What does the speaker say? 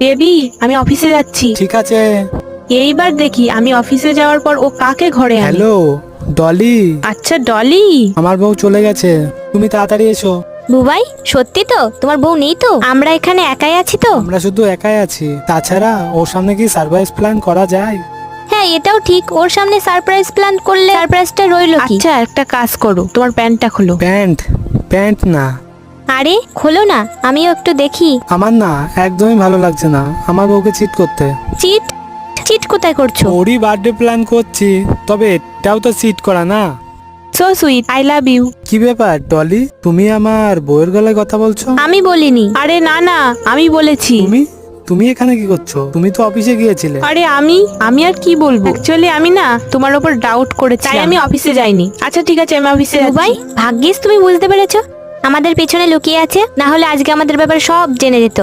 Baby, আমি অফিসে যাচ্ছি। ঠিক আছে। এইবার দেখি আমি অফিসে যাওয়ার পর ও কাকে ঘরে আনে। হ্যালো ডলি, আচ্ছা ডলি। আমার বউ চলে গেছে, তুমি তাড়াতাড়ি এসো। বুবাই, সত্যি তো তোমার বউ নেই তো? আমরা এখানে একাই আছি তো? আমরা শুধু একাই আছি, তাছাড়া ওর সামনে কি সারপ্রাইজ প্ল্যান করা যায়? হ্যাঁ, এটাও ঠিক। ওর সামনে সারপ্রাইজ প্ল্যান করলে সারপ্রাইজটা রইলো কি? আচ্ছা একটা কাজ করো, তোমার প্যান্টটা খোলো। প্যান্ট? প্যান্ট না। আরে খোলো না, আমিও একটু দেখি। আমার না একদমই ভালো লাগছে না আমার বউকে চিট করতে। চিট? চিট কোথায় করছো? ওরই বার্থডে প্ল্যান করছি, তবে এটাও তো চিট করা না? So sweet, I love you. কি ব্যাপার ডলি, তুমি আমার বউয়ের গলায় কথা বলছো? আমি বলিনি। আরে না না, আমি বলেছি। তুমি তুমি এখানে কি করছো? তুমি তো অফিসে গিয়েছিলে। আরে আমি আর কি বলবো, অ্যাকচুয়ালি আমি না তোমার উপর ডাউট করেছি, তাই আমি অফিসে যাইনি। আচ্ছা ঠিক আছে, আমি অফিসে বুবাই, যাচ্ছি। ভাগ্যিস তুমি বুঝতে পেরেছো আমাদের পেছনে লুকিয়ে আছে, না হলে আজকে আমাদের ব্যাপারে সব জেনে যেত।